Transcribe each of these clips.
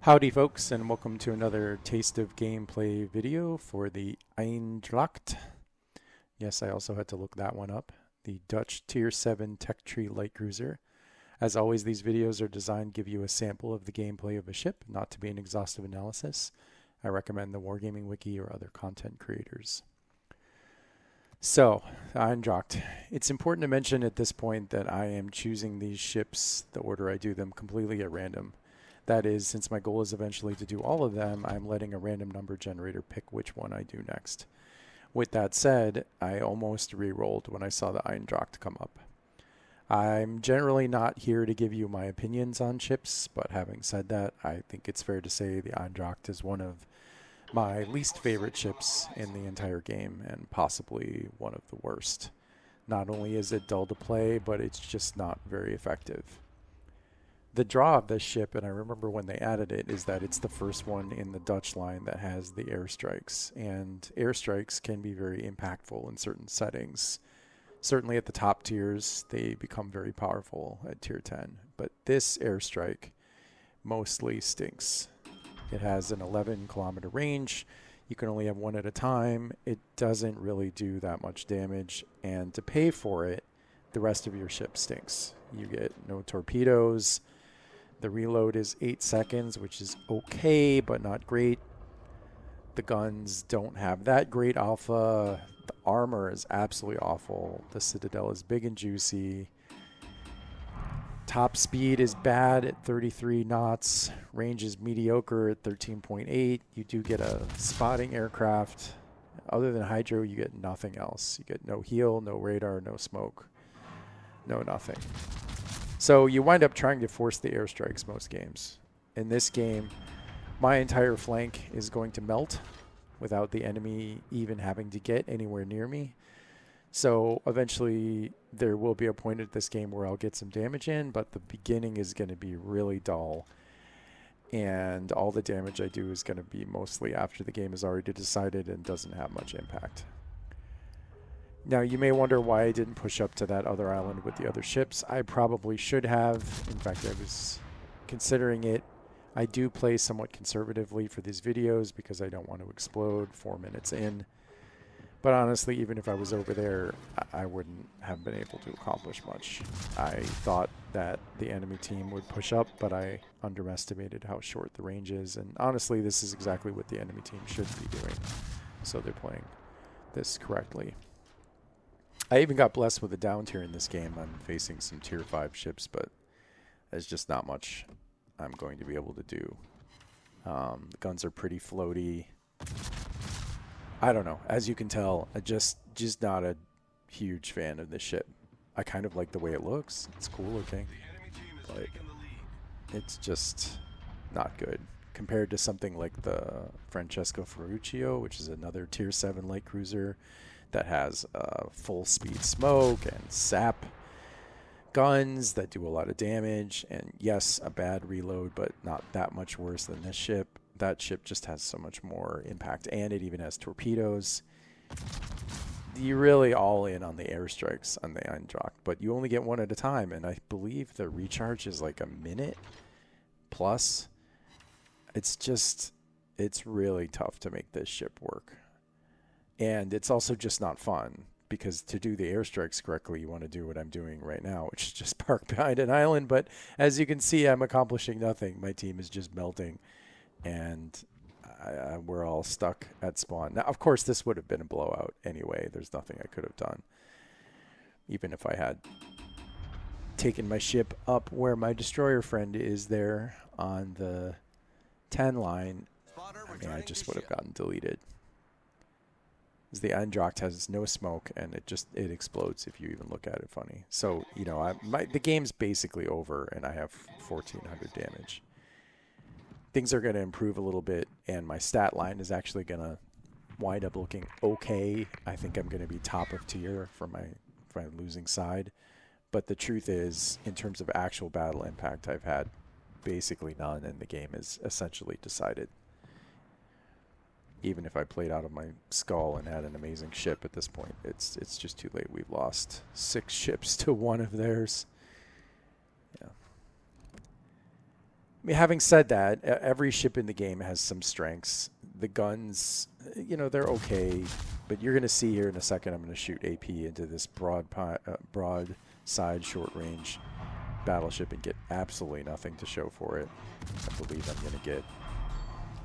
Howdy folks, and welcome to another Taste of Gameplay video for the Eendracht. Yes, I also had to look that one up. The Dutch Tier 7 Tech Tree Light Cruiser. As always, these videos are designed to give you a sample of the gameplay of a ship, not to be an exhaustive analysis. I recommend the Wargaming Wiki or other content creators. So, Eendracht. It's important to mention at this point that I am choosing these ships, the order I do them, completely at random. That is, since my goal is eventually to do all of them, I'm letting a random number generator pick which one I do next. With that said, I almost re-rolled when I saw the Eendracht come up. I'm generally not here to give you my opinions on ships, but having said that, I think it's fair to say the Eendracht is one of my least favorite ships in the entire game, and possibly one of the worst. Not only is it dull to play, but it's just not very effective. The draw of this ship, and I remember when they added it, is that it's the first one in the Dutch line that has the airstrikes. And airstrikes can be very impactful in certain settings. Certainly at the top tiers, they become very powerful at tier 10. But this airstrike mostly stinks. It has an 11-kilometer range. You can only have one at a time. It doesn't really do that much damage. And to pay for it, the rest of your ship stinks. You get no torpedoes. The reload is 8 seconds, which is okay, but not great. The guns don't have that great alpha. The armor is absolutely awful. The Citadel is big and juicy. Top speed is bad at 33 knots. Range is mediocre at 13.8. You do get a spotting aircraft. Other than hydro, you get nothing else. You get no heal, no radar, no smoke, no nothing. So you wind up trying to force the airstrikes most games. In this game, my entire flank is going to melt without the enemy even having to get anywhere near me. So eventually there will be a point at this game where I'll get some damage in, but the beginning is going to be really dull. And all the damage I do is going to be mostly after the game is already decided and doesn't have much impact. Now, you may wonder why I didn't push up to that other island with the other ships. I probably should have. In fact, I was considering it. I do play somewhat conservatively for these videos because I don't want to explode 4 minutes in. But honestly, even if I was over there, I wouldn't have been able to accomplish much. I thought that the enemy team would push up, but I underestimated how short the range is. And honestly, this is exactly what the enemy team should be doing. So they're playing this correctly. I even got blessed with a down tier in this game. I'm facing some tier 5 ships, but there's just not much I'm going to be able to do. The guns are pretty floaty. I don't know. As you can tell, I'm just not a huge fan of this ship. I kind of like the way it looks. It's cool looking, but it's just not good compared to something like the Francesco Ferruccio, which is another tier 7 light cruiser that has full speed smoke and sap guns that do a lot of damage, and yes, a bad reload, but not that much worse than this ship. That ship just has so much more impact, and it even has torpedoes. You're really all in on the airstrikes on the Eendracht, but you only get one at a time, and I believe the recharge is like a minute plus. It's really tough to make this ship work. And it's also just not fun, because to do the airstrikes correctly, you want to do what I'm doing right now, which is just park behind an island. But as you can see, I'm accomplishing nothing. My team is just melting, and we're all stuck at spawn. Now, of course, this would have been a blowout anyway. There's nothing I could have done, even if I had taken my ship up where my destroyer friend is there on the 10 line. I mean, I just would have gotten deleted. The Eendracht has no smoke, and it explodes if you even look at it funny. So, you know, the game's basically over, and I have 1,400 damage. Things are going to improve a little bit, and my stat line is actually going to wind up looking okay. I think I'm going to be top of tier for my losing side. But the truth is, in terms of actual battle impact, I've had basically none, and the game is essentially decided. Even if I played out of my skull and had an amazing ship at this point, it's just too late. We've lost 6 ships to 1 of theirs. Yeah. I mean, having said that, every ship in the game has some strengths. The guns, you know, they're okay, but you're going to see here in a second I'm going to shoot AP into this broad side short range battleship and get absolutely nothing to show for it. I believe I'm going to get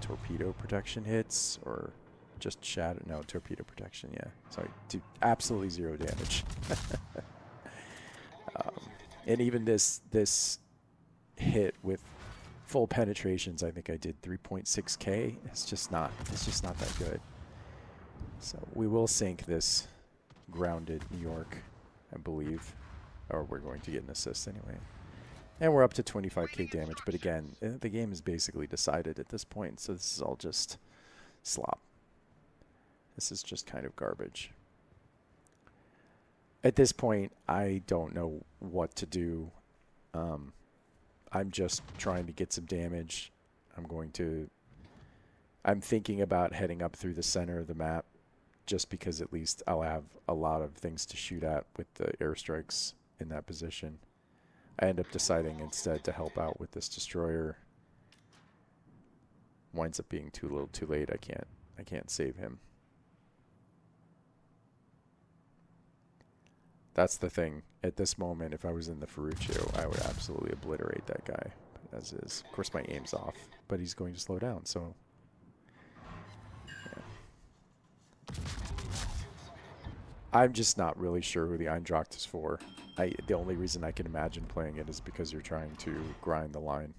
torpedo protection hits or just shatter. No, torpedo protection, yeah. Sorry, do absolutely 0 damage. And even this hit with full penetrations, I think I did 3.6k. It's just not that good. So we will sink this grounded New York, I believe, or we're going to get an assist anyway. And we're up to 25k damage, but again, the game is basically decided at this point, so this is all just slop. This is just kind of garbage. At this point, I don't know what to do. I'm just trying to get some damage. I'm thinking about heading up through the center of the map just because at least I'll have a lot of things to shoot at with the airstrikes in that position. I end up deciding instead to help out with this destroyer. Winds up being too little too late. I can't save him. That's the thing. At this moment, if I was in the Ferruccio, I would absolutely obliterate that guy. But as is. Of course, my aim's off. But he's going to slow down, so... yeah. I'm just not really sure who the Eendracht is for. The only reason I can imagine playing it is because you're trying to grind the line.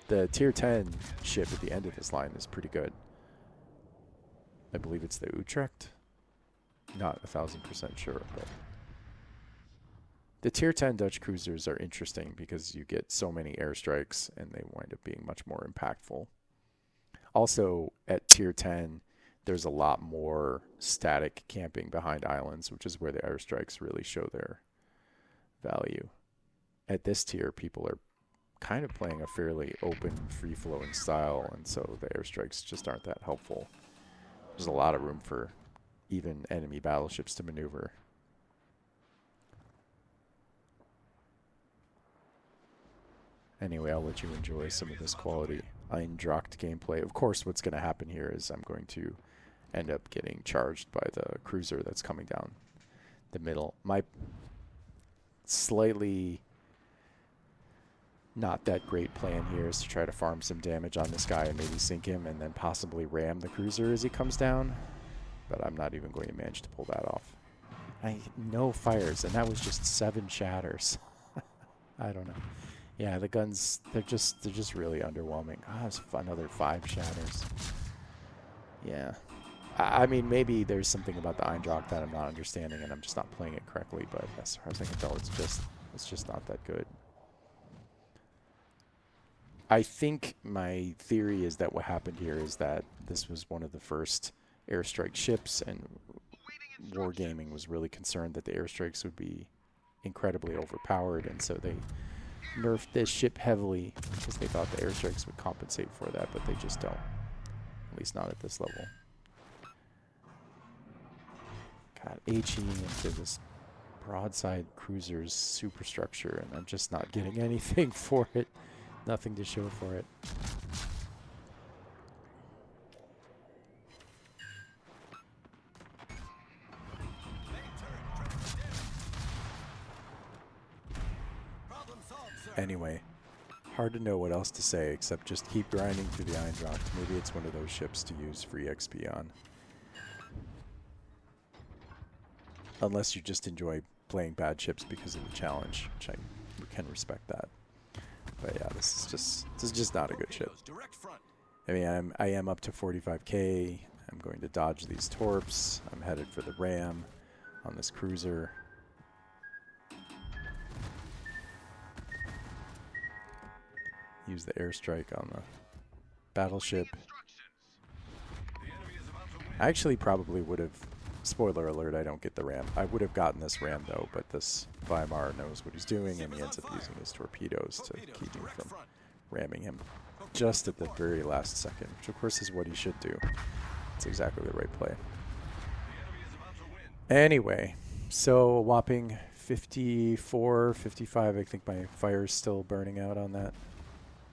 The tier 10 ship at the end of this line is pretty good. I believe it's the Eendracht. Not 1,000% sure, but the tier 10 Dutch cruisers are interesting because you get so many airstrikes and they wind up being much more impactful. Also, at tier 10, there's a lot more static camping behind islands, which is where the airstrikes really show their value. At this tier, people are kind of playing a fairly open, free-flowing style, and so the airstrikes just aren't that helpful. There's a lot of room for even enemy battleships to maneuver. Anyway, I'll let you enjoy some of this quality Eendracht gameplay. Of course, what's going to happen here is I'm going to end up getting charged by the cruiser that's coming down the middle. My slightly not that great plan here is to try to farm some damage on this guy and maybe sink him and then possibly ram the cruiser as he comes down. But I'm not even going to manage to pull that off. No fires, and that was just 7 shatters. I don't know. Yeah, the guns, they're just really underwhelming. Ah, it's another 5 shatters. Yeah. I mean, maybe there's something about the Eendracht that I'm not understanding, and I'm just not playing it correctly, but as far as I can tell, it's just not that good. I think my theory is that what happened here is that this was one of the first airstrike ships, and Wargaming was really concerned that the airstrikes would be incredibly overpowered, and so they nerfed this ship heavily because they thought the airstrikes would compensate for that, but they just don't. At least not at this level. God, HE into this broadside cruiser's superstructure, and I'm just not getting anything for it. Nothing to show for it. Anyway, hard to know what else to say except just keep grinding through the Eendracht. Maybe it's one of those ships to use free XP on. Unless you just enjoy playing bad ships because of the challenge, which I can respect that. But yeah, this is just not a good ship. I mean, I am up to 45k. I'm going to dodge these torps. I'm headed for the ram on this cruiser. Use the airstrike on the battleship. I actually probably would have, spoiler alert, I don't get the ram. I would have gotten this ram though, but this Weimar knows what he's doing and he ends up using his torpedoes to keep me from ramming him just at the very last second, which of course is what he should do. It's exactly the right play. Anyway, so a whopping 54, 55, I think my fire's still burning out on that.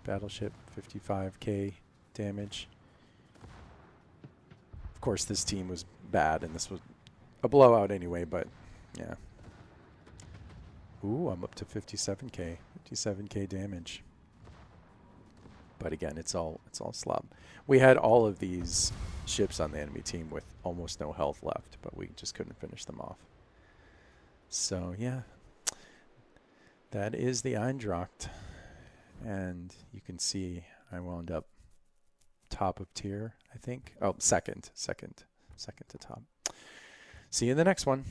battleship, 55k damage. Of course, this team was bad, and this was a blowout anyway, but yeah. Ooh, I'm up to 57k damage. But again, it's all slop. We had all of these ships on the enemy team with almost no health left, but we just couldn't finish them off. So yeah, that is the Eendracht, and you can see I wound up top of tier, I think. Oh, second to top. See you in the next one.